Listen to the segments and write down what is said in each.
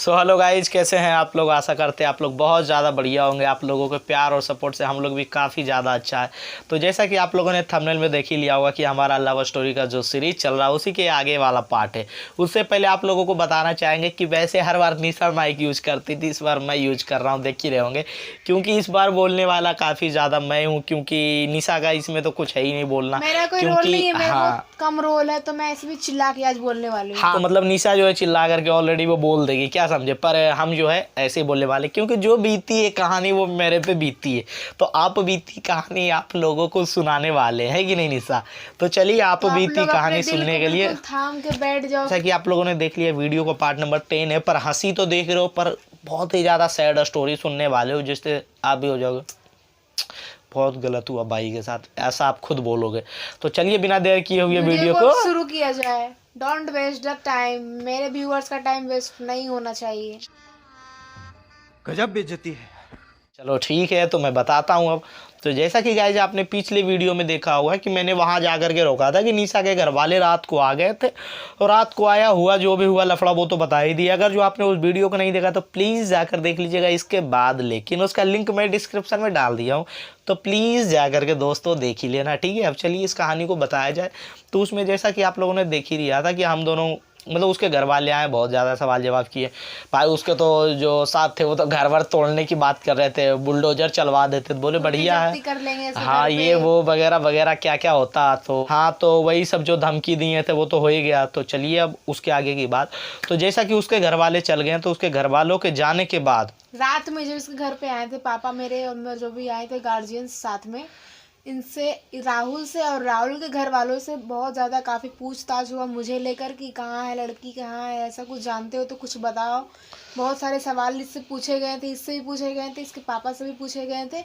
So hello guys, कैसे हैं आप लोग। आशा करते हैं आप लोग बहुत ज़्यादा बढ़िया होंगे। आप लोगों के प्यार और सपोर्ट से हम लोग भी काफ़ी ज़्यादा अच्छा है। तो जैसा कि आप लोगों ने थंबनेल में देख ही लिया होगा कि हमारा लव स्टोरी का जो सीरीज़ चल रहा है उसी के आगे वाला पार्ट है। उससे पहले आप लोगों को बताना चाहेंगे कि वैसे हर बार निशा माइक यूज़ करती थी, इस बार मैं यूज कर रहा हूँ, देख ही रहे होंगे। क्योंकि इस बार बोलने वाला काफ़ी ज़्यादा मैं हूँ, क्योंकि निशा का इसमें तो कुछ है ही नहीं बोलना। मेरा कोई रोल नहीं है, मेरा बहुत कम रोल है, तो मैं ऐसे भी चिल्ला के आज बोलने वाली हूँ। हाँ, तो मतलब निशा जो है चिल्ला करके ऑलरेडी वो बोल देगी, क्या समझे। पर हम जो है ऐसे ही बोलने वाले, क्योंकि जो बीती है कहानी वो मेरे पे बीती है, तो आप बीती कहानी आप लोगों को सुनाने वाले हैं कि नहीं निशा। तो चलिए आप तो बीती कहानी सुनने के लिए थाम के बैठ जाओ। जैसा कि आप लोगों ने देख लिया, वीडियो का पार्ट नंबर 10 है। पर हंसी तो देख रहे हो, पर बहुत ही ज़्यादा सैड स्टोरी सुनने वाले हो, जिससे आप भी हो जाओगे बहुत गलत हुआ भाई के साथ, ऐसा आप खुद बोलोगे। तो चलिए बिना देर किए हुए वीडियो को शुरू किया जाए। डोंट वेस्ट द टाइम, मेरे व्यूअर्स का टाइम वेस्ट नहीं होना चाहिए। गजब बेइज्जती है। चलो ठीक है, तो मैं बताता हूँ अब। तो जैसा कि गाइज आपने पिछले वीडियो में देखा होगा कि मैंने वहाँ जा कर के रोका था कि निशा के घर वाले रात को आ गए थे, और रात को आया हुआ जो भी हुआ लफड़ा वो तो बता ही दिया। अगर जो आपने उस वीडियो को नहीं देखा तो प्लीज़ जाकर देख लीजिएगा इसके बाद, लेकिन उसका लिंक मैं डिस्क्रिप्शन में डाल दिया हूँ, तो प्लीज़ जा करके दोस्तों देख ही लेना, ठीक है। अब चलिए इस कहानी को बताया जाए। तो उसमें जैसा कि आप लोगों ने देख ही लिया था कि हम दोनों मतलब उसके घर वाले आए, बहुत ज़्यादा सवाल जवाब किए भाई। उसके तो जो साथ थे वो तो घर वर तोड़ने की बात कर रहे थे, बुलडोजर चलवा देते, बोले बढ़िया है, कर लेंगे हाँ ये वो वगैरह वगैरह क्या क्या होता। तो हाँ, तो वही सब जो धमकी दिए थे वो तो हो ही गया। तो चलिए अब उसके आगे की बात। तो जैसा कि उसके घर वाले चल गए, तो उसके घर वालों के जाने के बाद रात में जब उसके घर पे आए थे पापा मेरे, और जो भी आए थे गार्जियंस साथ में, इनसे राहुल से और राहुल के घर वालों से बहुत ज़्यादा काफ़ी पूछताछ हुआ मुझे लेकर कि कहाँ है लड़की, कहाँ है, ऐसा कुछ जानते हो तो कुछ बताओ। बहुत सारे सवाल इससे पूछे गए थे, इससे भी पूछे गए थे, इसके पापा से भी पूछे गए थे।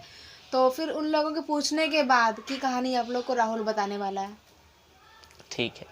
तो फिर उन लोगों के पूछने के बाद की कहानी आप लोग को राहुल बताने वाला है। ठीक है,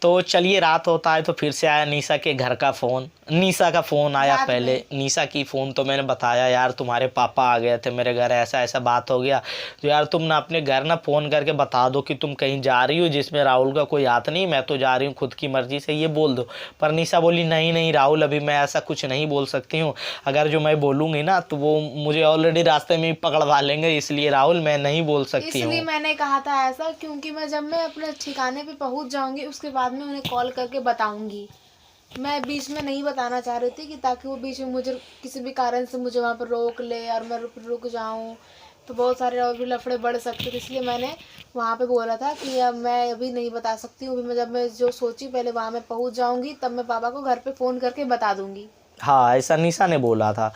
तो चलिए रात होता है तो फिर से आया निशा के घर का फ़ोन। निशा का फ़ोन आया पहले, निशा की फ़ोन। तो मैंने बताया यार तुम्हारे पापा आ गए थे मेरे घर, ऐसा ऐसा बात हो गया, तो यार तुम ना अपने घर ना फ़ोन करके बता दो कि तुम कहीं जा रही हो जिसमें राहुल का कोई हाथ नहीं, मैं तो जा रही हूँ खुद की मर्ज़ी से, ये बोल दो। पर निशा बोली नहीं नहीं राहुल, अभी मैं ऐसा कुछ नहीं बोल सकती हूँ, अगर जो मैं बोलूँगी ना तो वो मुझे ऑलरेडी रास्ते में ही पकड़वा लेंगे, इसलिए राहुल मैं नहीं बोल सकती हूँ। इसलिए मैंने कहा था ऐसा, क्योंकि मैं जब मैं अपने ठिकाने पे पहुंच जाऊंगी उसके बाद में उन्हें कॉल करके बताऊंगी। मैं बीच में नहीं बताना चाह रही थी कि ताकि वो बीच में मुझे किसी भी कारण से मुझे वहाँ पर रोक ले और मैं रुक जाऊँ, तो बहुत सारे और भी लफड़े बढ़ सकते थे। इसलिए मैंने वहाँ पे बोला था कि अब मैं अभी नहीं बता सकती हूँ, मैं जब मैं जो सोची पहले वहाँ मैं पहुँच जाऊँगी तब मैं पापा को घर पे फ़ोन करके बता दूँगी। हाँ, ऐसा निशा ने बोला था।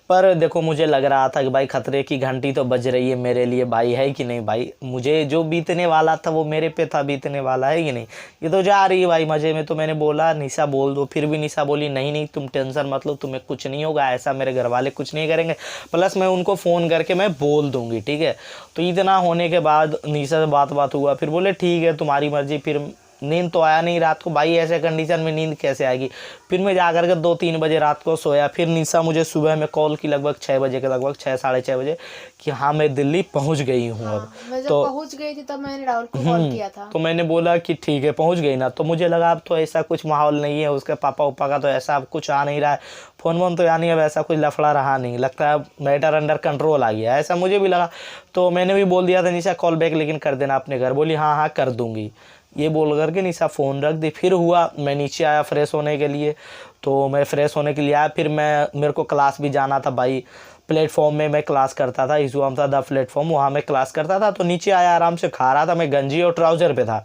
पर देखो मुझे लग रहा था कि भाई खतरे की घंटी तो बज रही है मेरे लिए भाई, है कि नहीं भाई। मुझे जो बीतने वाला था वो मेरे पे था बीतने वाला, है कि नहीं। ये तो जा रही है भाई मज़े में। तो मैंने बोला निशा बोल दो, फिर भी निशा बोली नहीं नहीं तुम टेंशन मत लो, तुम्हें कुछ नहीं होगा, ऐसा मेरे घर वाले कुछ नहीं करेंगे, प्लस मैं उनको फ़ोन करके मैं बोल दूँगी, ठीक है। तो इतना होने के बाद निशा से बात हुआ, फिर बोले ठीक है तुम्हारी मर्ज़ी। फिर नींद तो आया नहीं रात को भाई, ऐसे कंडीशन में नींद कैसे आएगी। फिर मैं जा कर के 2-3 बजे रात को सोया। फिर निशा मुझे सुबह में कॉल की लगभग 6 बजे के लगभग 6 साढ़े 6 बजे कि हाँ मैं दिल्ली पहुंच गई हूँ। अब मैं जब तो पहुंच गई थी तब मैंने राहुल को कॉल किया था। तो मैंने बोला कि ठीक है पहुंच गई ना। तो मुझे लगा अब तो ऐसा कुछ माहौल नहीं है, उसके पापा उपा का तो ऐसा अब कुछ आ नहीं रहा है, फ़ोन वोन तो यानी अब ऐसा कुछ लफड़ा रहा नहीं, लगता है मैटर अंडर कंट्रोल आ गया, ऐसा मुझे भी लगा। तो मैंने भी बोल दिया था निशा कॉल बैक लेकिन कर देना अपने घर। बोली हाँ हाँ कर दूँगी, ये बोल करके निशा फ़ोन रख दी। फिर हुआ मैं नीचे आया फ्रेश होने के लिए। तो मैं फ़्रेश होने के लिए आया, फिर मेरे को क्लास भी जाना था भाई। प्लेटफॉर्म में मैं क्लास करता था, इजुआम था द प्लेटफॉर्म, वहाँ मैं क्लास करता था। तो नीचे आया आराम से खा रहा था, मैं गंजी और ट्राउज़र पे था,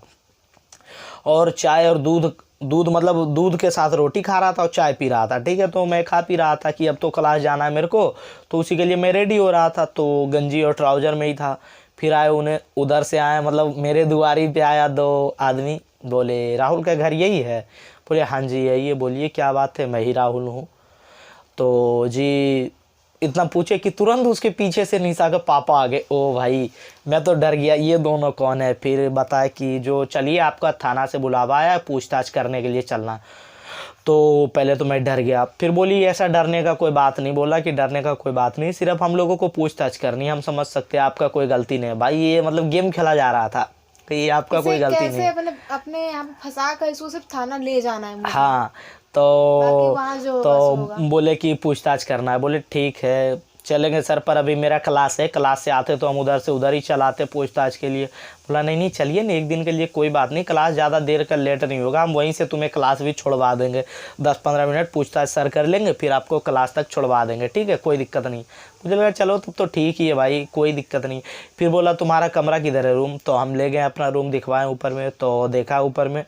और चाय और दूध मतलब दूध के साथ रोटी खा रहा था और चाय पी रहा था, ठीक है। तो मैं खा पी रहा था कि अब तो क्लास जाना है मेरे को, तो उसी के लिए मैं रेडी हो रहा था। तो गंजी और ट्राउज़र में ही था। फिर आए उन्हें उधर से आए, मतलब मेरे दुआरी पे आया 2 आदमी, बोले राहुल का घर यही है। बोले हाँ जी यही है। बोलिए क्या बात है, मैं ही राहुल हूँ। तो जी इतना पूछे कि तुरंत उसके पीछे से निशा के पापा आ गए। ओ भाई मैं तो डर गया, ये दोनों कौन है। फिर बताया कि जो चलिए आपका थाना से बुलावा आया है, पूछताछ करने के लिए चलना। तो पहले तो मैं डर गया। फिर बोली ऐसा डरने का कोई बात नहीं। बोला कि डरने का कोई बात नहीं, सिर्फ हम लोगों को पूछताछ करनी है, हम समझ सकते हैं आपका कोई गलती नहीं है। भाई ये मतलब गेम खेला जा रहा था कि ये आपका कोई गलती नहीं है। अपने यहाँ पे फंसा कर इसको सिर्फ थाना ले जाना है मुझे। हाँ, बाकी वहाँ जो होगा सो होगा। तो बोले कि पूछताछ करना है। बोले ठीक है चलेंगे सर, पर अभी मेरा क्लास है, क्लास से आते तो हम उधर से उधर ही चलाते पूछताछ के लिए। बोला नहीं नहीं चलिए ना, एक दिन के लिए कोई बात नहीं, क्लास ज़्यादा देर का लेट नहीं होगा, हम वहीं से तुम्हें क्लास भी छुड़वा देंगे, 10-15 मिनट पूछताछ सर कर लेंगे, फिर आपको क्लास तक छुड़वा देंगे, ठीक है कोई दिक्कत नहीं। मुझे लगा चलो तब तो ठीक ही है भाई, कोई दिक्कत नहीं। फिर बोला तुम्हारा कमरा किधर है, रूम? तो हम ले गए अपना रूम दिखवाएं ऊपर में, तो देखा ऊपर में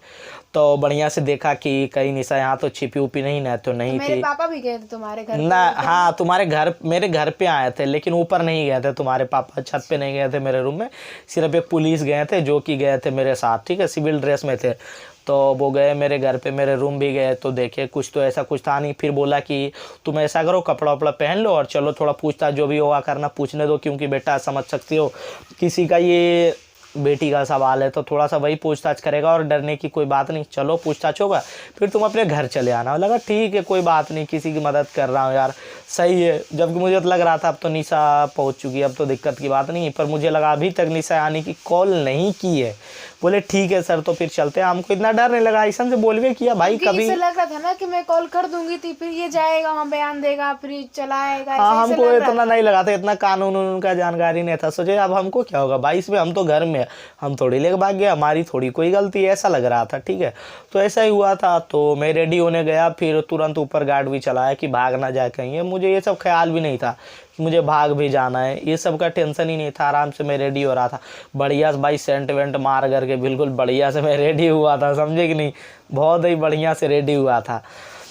तो बढ़िया से देखा कि कहीं निशा यहाँ तो छिपी उपी नहीं ना, तो नहीं मेरे थी पापा भी गए थे तुम्हारे घर ना। हाँ तुम्हारे घर, मेरे घर पे आए थे लेकिन ऊपर नहीं गए थे, तुम्हारे पापा छत पे नहीं गए थे मेरे रूम में, सिर्फ एक पुलिस गए थे जो कि गए थे मेरे साथ, ठीक है सिविल ड्रेस में थे, तो वो गए मेरे घर पे, मेरे रूम भी गए तो देखे कुछ तो ऐसा कुछ था नहीं। फिर बोला कि तुम ऐसा करो कपड़ा वपड़ा पहन लो और चलो थोड़ा पूछताछ जो भी होगा करना पूछने दो, क्योंकि बेटा समझ सकती हो किसी का ये बेटी का सवाल है तो थोड़ा सा वही पूछताछ करेगा और डरने की कोई बात नहीं, चलो पूछताछ होगा फिर तुम अपने घर चले आना। लगा ठीक है कोई बात नहीं, किसी की मदद कर रहा हूँ यार, सही है। जबकि मुझे तो लग रहा था अब तो निशा पहुँच चुकी है, अब तो दिक्कत की बात नहीं है, पर मुझे लगा अभी तक निशा आने की कॉल नहीं की है। बोले ठीक है सर तो फिर चलते हैं। हमको इतना डर नहीं लगा, ऐसा से बोलवे किया भाई कभी। इससे लग रहा था ना कि मैं कॉल कर दूंगी थी, फिर ये जाएगा वहाँ बयान देगा फिर चलाएगा। हाँ हमको इतना नहीं लगा था, इतना कानून उनका जानकारी नहीं था, सोचे अब हमको क्या होगा भाई इसमें, हम तो घर में हम थोड़ी लेके भाग गया, हमारी थोड़ी कोई गलती है, ऐसा लग रहा था, ठीक है। तो ऐसा ही हुआ था, तो मैं रेडी होने गया, फिर तुरंत ऊपर गार्ड भी चलाया कि भाग ना जाए कहीं, मुझे ये सब ख्याल भी नहीं था कि मुझे भाग भी जाना है, ये सब का टेंशन ही नहीं था, आराम से मैं रेडी हो रहा था बढ़िया से भाई, सेंट वेंट मार करके बिल्कुल बढ़िया से मैं रेडी हुआ था, समझे कि नहीं, बहुत ही बढ़िया से रेडी हुआ था।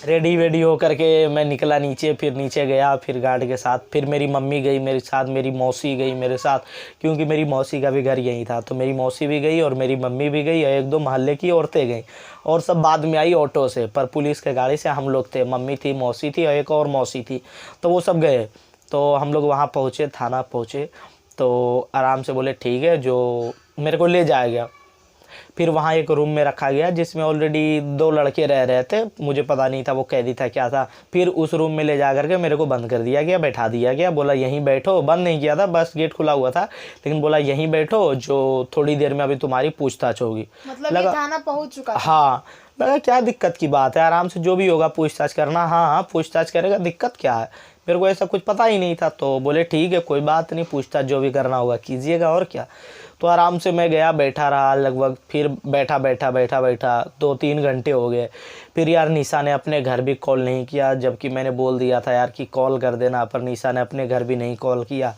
रेडी वेडी होकर के मैं निकला नीचे, फिर नीचे गया, फिर गार्ड के साथ, फिर मेरी मम्मी गई मेरे साथ, मेरी मौसी गई मेरे साथ, क्योंकि मेरी मौसी का भी घर यहीं था, तो मेरी मौसी भी गई और मेरी मम्मी भी गई और 1-2 मोहल्ले की औरतें गई, और सब बाद में आई ऑटो से, पर पुलिस के गाड़ी से हम लोग थे, मम्मी थी, मौसी थी और एक और मौसी थी, तो वो सब गए। तो हम लोग वहाँ पहुँचे, थाना पहुँचे, तो आराम से बोले ठीक है, जो मेरे को ले जाया गया। फिर वहाँ एक रूम में रखा गया जिसमें ऑलरेडी 2 लड़के रह रहे थे, मुझे पता नहीं था वो कैदी था क्या था। फिर उस रूम में ले जा करके मेरे को बंद कर दिया गया, बैठा दिया गया, बोला यहीं बैठो, बंद नहीं किया था, बस गेट खुला हुआ था, लेकिन बोला यहीं बैठो, जो थोड़ी देर में अभी तुम्हारी पूछताछ होगी। मतलब ये थाना पहुँच चुका था। हाँ लगा क्या दिक्कत की बात है, आराम से जो भी होगा पूछताछ करना, हाँ पूछताछ करेगा, दिक्कत क्या है, मेरे को ऐसा कुछ पता ही नहीं था। तो बोले ठीक है कोई बात नहीं, पूछताछ जो भी करना होगा कीजिएगा, और क्या। तो आराम से मैं गया, बैठा रहा लगभग, फिर बैठा 2-3 घंटे हो गए। फिर यार निशा ने अपने घर भी कॉल नहीं किया, जबकि मैंने बोल दिया था यार कि कॉल कर देना, पर निशा ने अपने घर भी नहीं कॉल किया।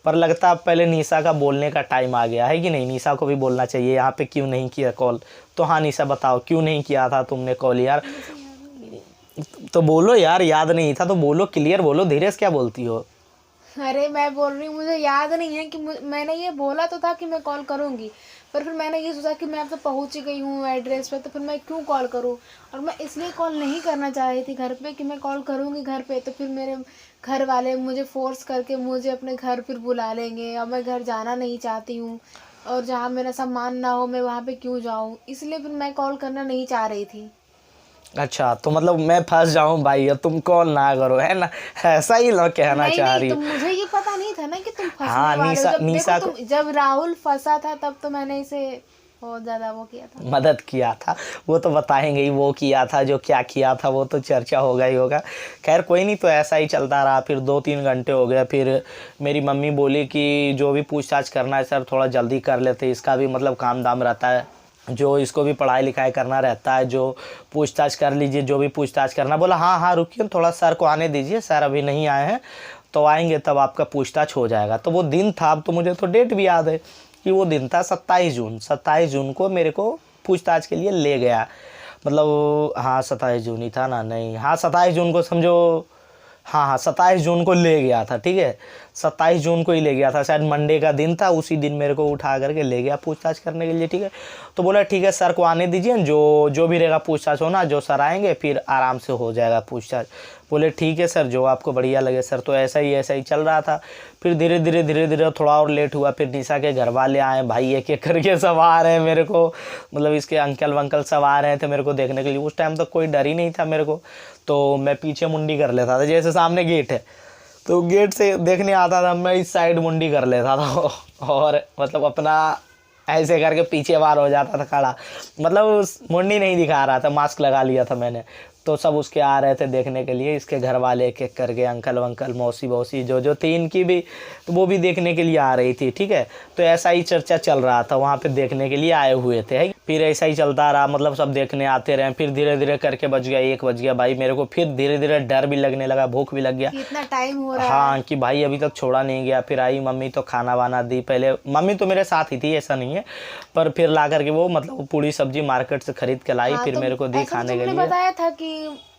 पर लगता अब पहले निशा का बोलने का टाइम आ गया है कि नहीं, निशा को भी बोलना चाहिए यहाँ पे क्यों नहीं किया कॉल। तो हाँ निशा बताओ क्यों नहीं किया था तुमने कॉल यार, तो बोलो यार, याद नहीं था तो बोलो, क्लियर बोलो, धीरे से क्या बोलती हो। अरे मैं बोल रही हूँ मुझे याद नहीं है कि मैंने ये बोला तो था कि मैं कॉल करूँगी, पर फिर मैंने ये सोचा कि मैं अब तो पहुँच ही गई हूँ एड्रेस पे, तो फिर मैं क्यों कॉल करूँ। और मैं इसलिए कॉल नहीं करना चाह रही थी घर पे कि मैं कॉल करूँगी घर पे तो फिर मेरे घर वाले मुझे फोर्स करके मुझे अपने घर फिर बुला लेंगे, और मैं घर जाना नहीं चाहती हूँ, और जहाँ मेरा सम्मान ना हो मैं वहाँ पे क्यों जाऊँ, इसलिए फिर मैं कॉल करना नहीं चाह रही थी। अच्छा तो मतलब मैं फंस जाऊं भाई, अब तुम कॉल ना करो, है ना, ऐसा ही लोग कहना चाह रही नहीं, हो। तो मुझे ये पता नहीं था ना कि तुम फंसने हाँ वाले हो। निशा देखो जब राहुल फंसा था तब तो मैंने इसे बहुत ज्यादा वो किया था, मदद किया था, वो तो बताएंगे ही वो किया था, जो क्या किया था वो तो चर्चा होगा ही होगा। खैर कोई नहीं, तो ऐसा ही चलता रहा। फिर 2-3 घंटे हो गए, फिर मेरी मम्मी बोली कि जो भी पूछताछ करना है सर थोड़ा जल्दी कर लेते, इसका भी मतलब काम दाम रहता है, जो इसको भी पढ़ाई लिखाई करना रहता है, जो पूछताछ कर लीजिए, जो भी पूछताछ करना। बोला हाँ रुकिए थोड़ा सर को आने दीजिए, सर अभी नहीं आए हैं, तो आएंगे तब आपका पूछताछ हो जाएगा। तो वो दिन था, अब तो मुझे तो डेट भी याद है कि वो दिन था 27 जून को मेरे को पूछताछ के लिए ले गया, मतलब हाँ 27 जून ही था ना, नहीं हाँ 27 जून को समझो, हाँ 27 जून को ले गया था, ठीक है 27 जून को ही ले गया था, शायद मंडे का दिन था, उसी दिन मेरे को उठा करके ले गया पूछताछ करने के लिए, ठीक है। तो बोला ठीक है सर को आने दीजिए, जो भी रहेगा पूछताछ होना, जो सर आएंगे फिर आराम से हो जाएगा पूछताछ। बोले ठीक है सर जो आपको बढ़िया लगे सर। तो ऐसा ही चल रहा था। फिर धीरे धीरे थोड़ा और लेट हुआ, फिर निशा के घर वाले आए, भाई एक एक करके सब आ रहे हैं मेरे को, मतलब इसके अंकल वंकल सब आ रहे थे मेरे को देखने के लिए। उस टाइम तो कोई डर ही नहीं था मेरे को, तो मैं पीछे मुंडी कर लेता था, जैसे सामने गेट है तो गेट से देखने आता था, मैं इस साइड मुंडी कर लेता था और मतलब अपना ऐसे करके पीछे बार हो जाता था खड़ा, मतलब मुंडी नहीं दिखा रहा था, मास्क लगा लिया था मैंने। तो सब उसके आ रहे थे देखने के लिए, इसके घर वाले एक एक करके, अंकल वंकल मौसी वौसी जो थी इनकी भी, तो वो भी देखने के लिए आ रही थी। ठीक है, तो ऐसा ही चर्चा चल रहा था, वहाँ पे देखने के लिए आए हुए थे। फिर ऐसा ही चलता रहा, मतलब सब देखने आते रहे। फिर धीरे धीरे करके बज गया 1 बज गया भाई, मेरे को फिर धीरे धीरे डर भी लगने लगा, भूख भी लग गया। इतना टाइम हो रहा है। हाँ, कि भाई अभी तक छोड़ा नहीं गया। फिर आई मम्मी तो खाना वाना दी, पहले मम्मी तो मेरे साथ ही थी, ऐसा नहीं है, पर फिर ला करके वो मतलब पूरी सब्जी मार्केट से खरीद के लाई। हाँ, फिर तो मेरे को दी ऐसा खाने के तुमने लिए। बताया था कि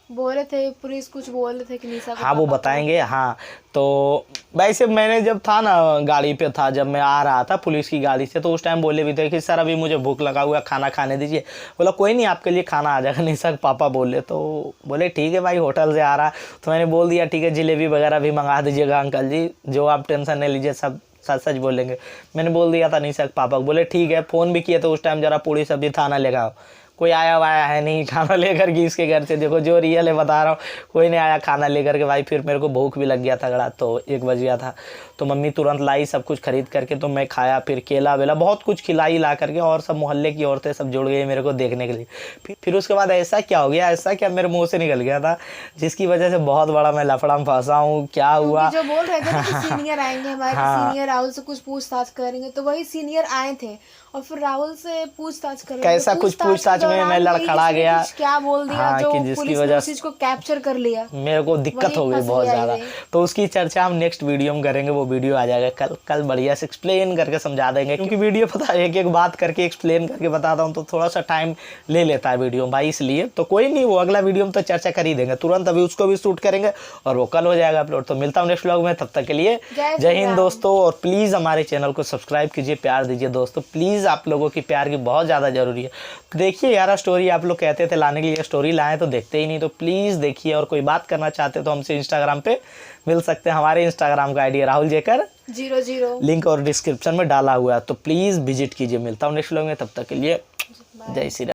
बोले थे पुलिस कुछ बोल रहे थे कि निशा को हाँ वो पापा को। बताएंगे। हाँ तो वैसे मैंने जब था ना गाड़ी पे था, जब मैं आ रहा था पुलिस की गाड़ी से, तो उस टाइम बोले भी थे कि सर अभी मुझे भूख लगा हुआ, खाना खाने दीजिए। बोला कोई नहीं, आपके लिए खाना आ जाएगा। निशा के पापा बोले, तो बोले ठीक है भाई, होटल से आ रहा है। तो मैंने बोल दिया ठीक है, जलेबी वगैरह भी मंगा दीजिएगा अंकल जी, जो आप टेंशन नहीं लीजिए, सब सच सच बोलेंगे। मैंने बोल दिया था निशा के पापा को। बोले ठीक है, फ़ोन भी किए तो उस टाइम, जरा पूरी सब्जी थाना लेगा, कोई आया वाया है नहीं खाना लेकर के इसके घर से। देखो जो रियल है बता रहा हूँ, कोई नहीं आया खाना लेकर के भाई। फिर मेरे को भूख भी लग गया तगड़ा, तो 1 बज गया था। तो मम्मी तुरंत लाई सब कुछ खरीद करके, तो मैं खाया। फिर केला वेला बहुत कुछ खिलाई ला करके, और सब मोहल्ले की औरतें सब जुड़ गई मेरे को देखने के लिए। फिर उसके बाद ऐसा क्या हो गया, ऐसा क्या मेरे मुँह से निकल गया था, जिसकी वजह से बहुत बड़ा मैं लफड़ा में फंसा हूँ। क्या हुआ, जो बोल रहे थे ना कि सीनियर आएंगे हमारे, सीनियर राहुल से कुछ पूछताछ करेंगे, तो वही सीनियर आए थे और फिर राहुल से पूछताछ करेंगे। कैसा कुछ पूछताछ में मैं लड़खड़ा गया। क्या बोल दिया, हाँ, जो कि जिसकी पुलिस ने वजह उस चीज को कैप्चर कर लिया, मेरे को दिक्कत हो गई फंस बहुत गया ज़्यादा। ये। तो उसकी चर्चा हम नेक्स्ट वीडियो में करेंगे, वो वीडियो आ जाएगा कल बढ़िया से एक्सप्लेन करके समझा देंगे, क्योंकि वीडियो पता है एक एक बात करके एक्सप्लेन करके बताता हूँ तो थोड़ा सा टाइम ले लेता है वीडियो भाई, इसलिए। तो कोई नहीं, वो अगला वीडियो में तो चर्चा कर ही देंगे तुरंत, अभी उसको भी शूट करेंगे और वो कल हो जाएगा अपलोड। तो मिलता हूँ नेक्स्ट व्लॉग में, तब तक के लिए जय हिंद दोस्तों। और प्लीज़ हमारे चैनल को सब्सक्राइब कीजिए, प्यार दीजिए दोस्तों, प्लीज़। आप लोगों की प्यार की बहुत ज़्यादा ज़रूरी है। देखिए यार, स्टोरी आप लोग कहते थे लाने के लिए, स्टोरी लाएँ तो देखते ही नहीं, तो प्लीज़ देखिए। और कोई बात करना चाहते तो हमसे इंस्टाग्राम पे मिल सकते हैं। हमारे इंस्टाग्राम का आईडी है राहुल जेकर 00, लिंक और डिस्क्रिप्शन में डाला हुआ है, तो प्लीज़ विजिट कीजिए। मिलता हूँ नेक्स्ट व्लॉग में, तब तक के लिए जय श्री राम।